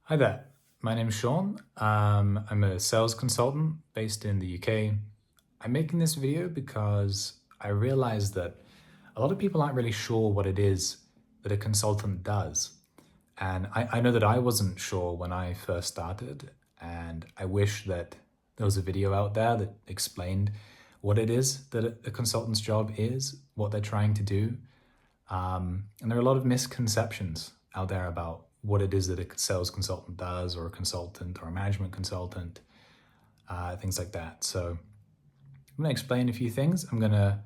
Hi there, my name's Sean. I'm a sales consultant based in the UK. I'm making this video because I realized that a lot of people aren't really sure what it is that a consultant does. And I know that I wasn't sure when I first started, and I wish that there was a video out there that explained what it is that a consultant's job is, what they're trying to do. And there are a lot of misconceptions out there about what it is that a sales consultant does, or a consultant, or a management consultant, things like that. So I'm going to explain a few things. I'm going to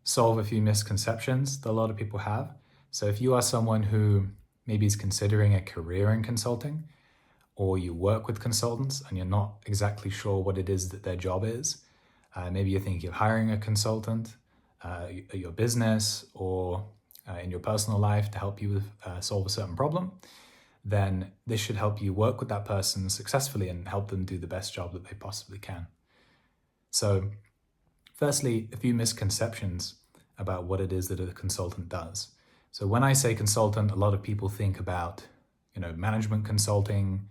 solve a few misconceptions that a lot of people have. So if you are someone who maybe is considering a career in consulting, or you work with consultants and you're not exactly sure what it is that their job is, maybe you're thinking of hiring a consultant at your business or in your personal life to help you solve a certain problem, then this should help you work with that person successfully and help them do the best job that they possibly can. So firstly, a few misconceptions about what it is that a consultant does. So when I say consultant, a lot of people think about, management consulting,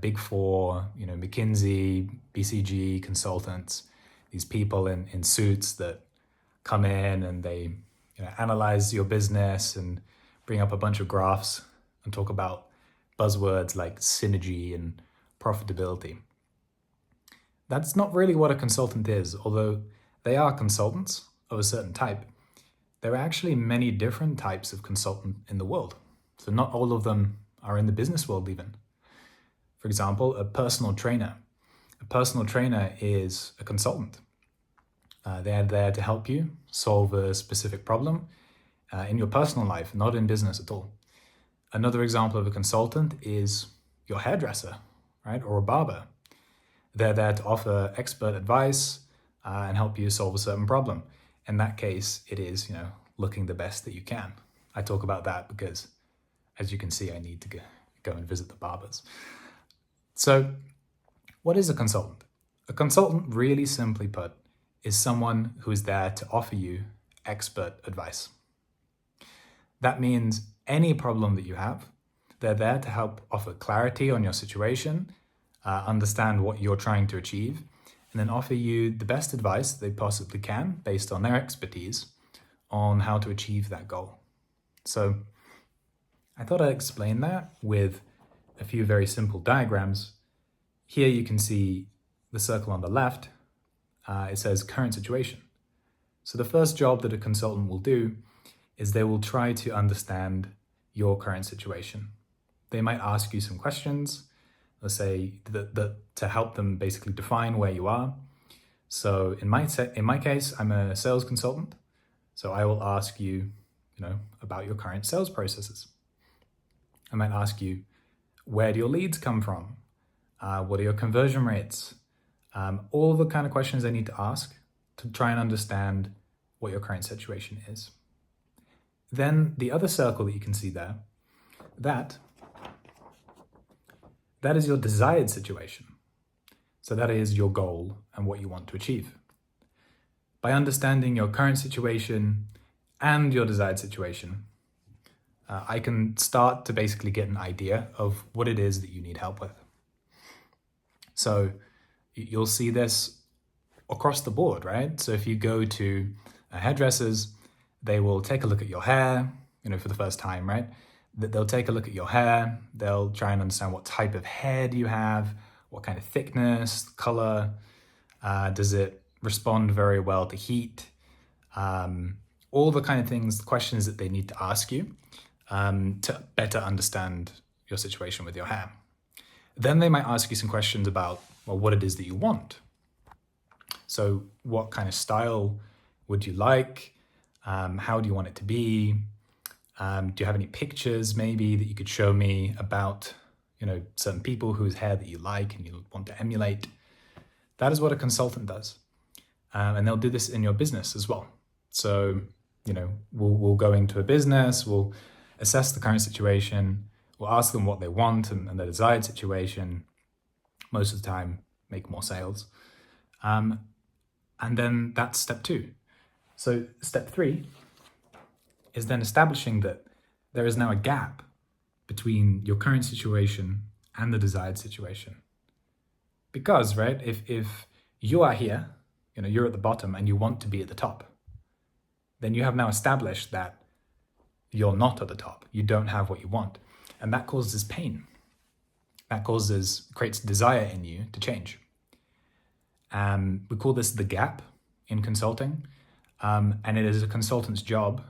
Big Four, McKinsey, BCG consultants, these people in suits that come in and they analyze your business and bring up a bunch of graphs and talk about buzzwords like synergy and profitability. That's not really what a consultant is, although they are consultants of a certain type. There are actually many different types of consultant in the world. So not all of them are in the business world even. For example, a personal trainer. A personal trainer is a consultant. They're there to help you solve a specific problem in your personal life, not in business at all. Another example of a consultant is your hairdresser, right? Or a barber. They're there to offer expert advice and help you solve a certain problem. In that case, it is, looking the best that you can. I talk about that because, as you can see, I need to go and visit the barbers. So what is a consultant? A consultant, really simply put, is someone who is there to offer you expert advice. That means any problem that you have, they're there to help offer clarity on your situation, understand what you're trying to achieve, and then offer you the best advice they possibly can based on their expertise on how to achieve that goal. So I thought I'd explain that with a few very simple diagrams. Here you can see the circle on the left. It says current situation. So the first job that a consultant will do is they will try to understand your current situation. They might ask you some questions, let's say that to help them basically define where you are. So in my case, I'm a sales consultant. So I will ask you, about your current sales processes. I might ask you, where do your leads come from? What are your conversion rates? All the kind of questions I need to ask to try and understand what your current situation is. Then the other circle that you can see there, that is your desired situation. So that is your goal and what you want to achieve. By understanding your current situation and your desired situation, I can start to basically get an idea of what it is that you need help with. So you'll see this across the board, right? So if you go to hairdressers, they will take a look at your hair, for the first time, right? They'll take a look at your hair. They'll try and understand what type of hair do you have, what kind of thickness, color, does it respond very well to heat? All the kind of things, questions that they need to ask you to better understand your situation with your hair. Then they might ask you some questions about, what it is that you want. So what kind of style would you like? How do you want it to be? Do you have any pictures maybe that you could show me about, certain people whose hair that you like and you want to emulate? That is what a consultant does. And they'll do this in your business as well. So, we'll go into a business, we'll assess the current situation, we'll ask them what they want and their desired situation. Most of the time, make more sales. And then that's step 2. So step 3 is then establishing that there is now a gap between your current situation and the desired situation. Because, right, if you are here, you're at the bottom and you want to be at the top, then you have now established that you're not at the top. You don't have what you want. And that causes pain. That creates desire in you to change. We call this the gap in consulting. And it is a consultant's job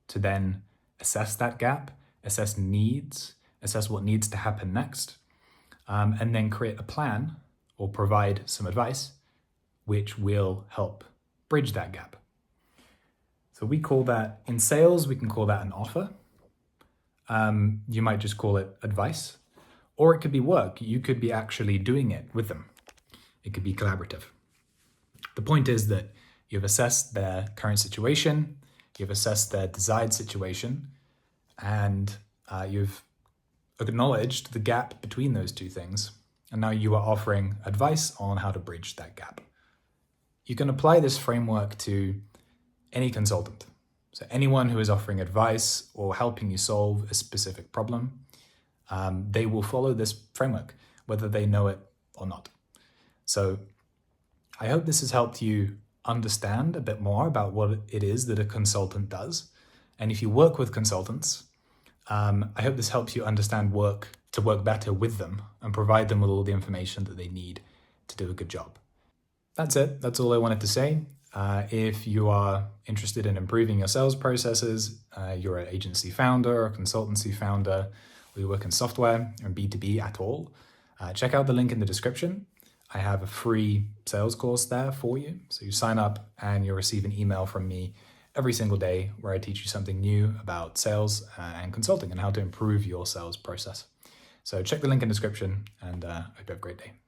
to then assess that gap, assess needs, assess what needs to happen next, and then create a plan or provide some advice which will help bridge that gap. So we call that, in sales, we can call that an offer. You might just call it advice, or it could be work. You could be actually doing it with them. It could be collaborative. The point is that you've assessed their current situation, you've assessed their desired situation, and you've acknowledged the gap between those two things. And now you are offering advice on how to bridge that gap. You can apply this framework to any consultant. So anyone who is offering advice or helping you solve a specific problem, they will follow this framework, whether they know it or not. So I hope this has helped you understand a bit more about what it is that a consultant does. And if you work with consultants, I hope this helps you understand to work better with them and provide them with all the information that they need to do a good job. That's it. That's all I wanted to say. If you are interested in improving your sales processes, you're an agency founder or a consultancy founder, or you work in software and B2B at all, check out the link in the description. I have a free sales course there for you. So you sign up and you'll receive an email from me every single day where I teach you something new about sales and consulting and how to improve your sales process. So check the link in the description, and I hope you have a great day.